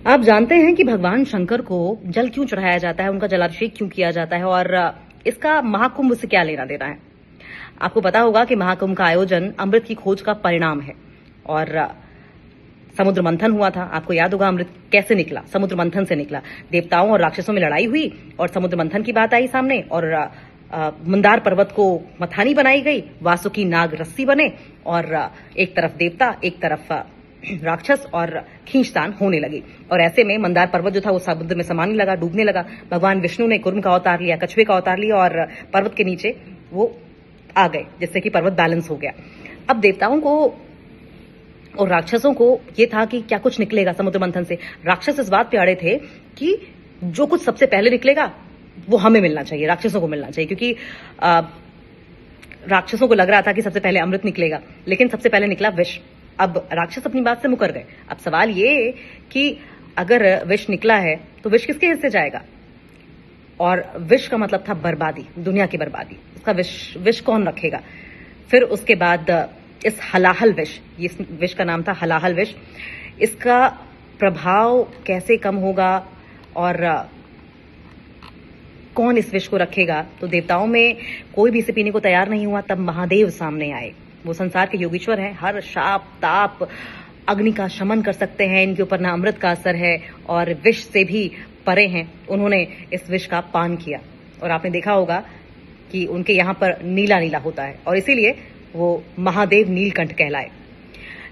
आप जानते हैं कि भगवान शंकर को जल क्यों चढ़ाया जाता है, उनका जलाभिषेक क्यों किया जाता है और इसका महाकुंभ से क्या लेना देना है। आपको पता होगा कि महाकुंभ का आयोजन अमृत की खोज का परिणाम है और समुद्र मंथन हुआ था। आपको याद होगा अमृत कैसे निकला, समुद्र मंथन से निकला। देवताओं और राक्षसों में लड़ाई हुई और समुद्र मंथन की बात आई सामने और मंदार पर्वत को मथानी बनाई गई, वासुकी नाग रस्सी बने और एक तरफ देवता एक तरफ राक्षस और खींचतान होने लगी। और ऐसे में मंदार पर्वत जो था वो समुद्र में समाने लगा, डूबने लगा। भगवान विष्णु ने कुर्म का अवतार लिया, कछुए का अवतार लिया और पर्वत के नीचे वो आ गए, जिससे कि पर्वत बैलेंस हो गया। अब देवताओं को और राक्षसों को ये था कि क्या कुछ निकलेगा समुद्र मंथन से। राक्षस इस बात पे अड़े थे कि जो कुछ सबसे पहले निकलेगा वो हमें मिलना चाहिए, राक्षसों को मिलना चाहिए, क्योंकि राक्षसों को लग रहा था कि सबसे पहले अमृत निकलेगा, लेकिन सबसे पहले निकला विष। अब राक्षस अपनी बात से मुकर गए। अब सवाल ये कि अगर विष निकला है तो विष किसके हिस्से जाएगा, और विष का मतलब था बर्बादी, दुनिया की बर्बादी। उसका विष कौन रखेगा। फिर उसके बाद इस हलाहल विष, इस विष का नाम था हलाहल विष, इसका प्रभाव कैसे कम होगा और कौन इस विष को रखेगा। तो देवताओं में कोई भी इसे पीने को तैयार नहीं हुआ। तब महादेव सामने आए। वो संसार के योगीश्वर हैं, हर शाप ताप अग्नि का शमन कर सकते हैं, इनके ऊपर ना अमृत का असर है और विष से भी परे हैं। उन्होंने इस विष का पान किया और आपने देखा होगा कि उनके यहाँ पर नीला नीला होता है और इसीलिए वो महादेव नीलकंठ कहलाए।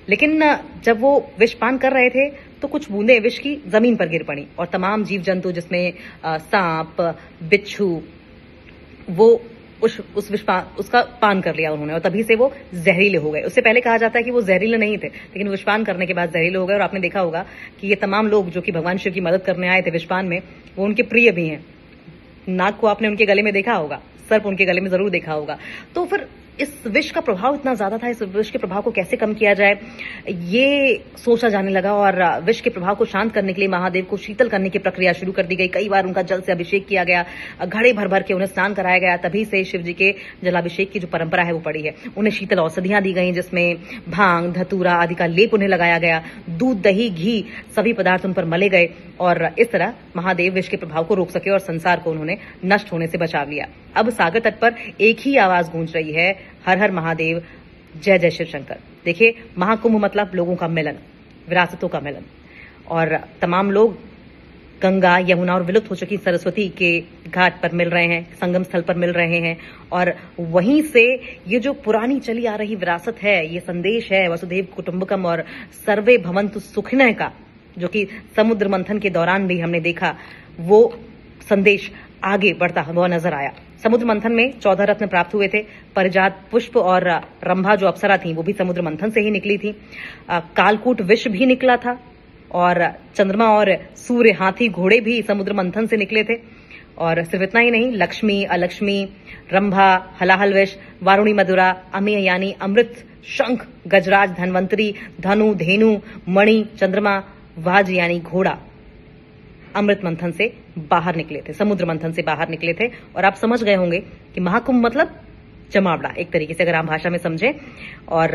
लेकिन जब वो विष पान कर रहे थे तो कुछ बूंदें विष की जमीन पर गिर पड़ी और तमाम जीव जंतु, जिसमें सांप बिच्छू, वो उसका पान कर लिया उन्होंने और तभी से वो जहरीले हो गए। उससे पहले कहा जाता है कि वो जहरीले नहीं थे, लेकिन विषपान करने के बाद जहरीले हो गए। और आपने देखा होगा कि ये तमाम लोग जो कि भगवान शिव की मदद करने आए थे विषपान में, वो उनके प्रिय भी हैं। नाग को आपने उनके गले में देखा होगा, सर्प उनके गले में जरूर देखा होगा। तो फिर इस विष का प्रभाव इतना ज्यादा था, इस विष के प्रभाव को कैसे कम किया जाए ये सोचा जाने लगा और विष के प्रभाव को शांत करने के लिए महादेव को शीतल करने की प्रक्रिया शुरू कर दी गई। कई बार उनका जल से अभिषेक किया गया, घड़े भर भर के उन्हें स्नान कराया गया। तभी से शिव जी के जलाभिषेक की जो परंपरा है वो पड़ी है। उन्हें शीतल औषधियां दी गई, जिसमें भांग धतूरा आदि का लेप उन्हें लगाया गया। दूध दही घी सभी पदार्थ उन पर मले गए और इस तरह महादेव विष के प्रभाव को रोक सके और संसार को उन्होंने नष्ट होने से बचा लिया। अब सागर तट पर एक ही आवाज गूंज रही है, हर हर महादेव, जय जय शिव शंकर। देखिए, महाकुंभ मतलब लोगों का मिलन, विरासतों का मिलन, और तमाम लोग गंगा यमुना और विलुप्त हो चुकी सरस्वती के घाट पर मिल रहे हैं, संगम स्थल पर मिल रहे हैं। और वहीं से ये जो पुरानी चली आ रही विरासत है, ये संदेश है वसुधैव कुटुंबकम और सर्वे भवन्तु सुखिनः का, जो कि समुद्र मंथन के दौरान भी हमने देखा, वो संदेश आगे बढ़ता हुआ नजर आया। समुद्र मंथन में 14 रत्न प्राप्त हुए थे। परिजात पुष्प और रंभा जो अप्सरा थी वो भी समुद्र मंथन से ही निकली थी। कालकूट विष भी निकला था और चंद्रमा और सूर्य हाथी घोड़े भी समुद्र मंथन से निकले थे। और सिर्फ इतना ही नहीं, लक्ष्मी अलक्ष्मी, रंभा, हलाहल विष, वारुणी मधुरा, अमेय यानी अमृत, शंख गजराज, धन्वंतरी, धनु धेनु, मणि, चंद्रमा, वाज यानी घोड़ा अमृत मंथन से बाहर निकले थे, समुद्र मंथन से बाहर निकले थे। और आप समझ गए होंगे कि महाकुंभ मतलब जमावड़ा, एक तरीके से अगर आम भाषा में समझें, और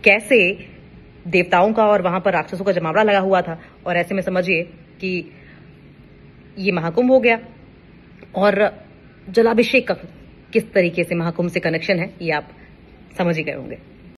कैसे देवताओं का और वहां पर राक्षसों का जमावड़ा लगा हुआ था। और ऐसे में समझिए कि ये महाकुंभ हो गया। और जलाभिषेक का किस तरीके से महाकुंभ से कनेक्शन है ये आप समझ ही गए होंगे।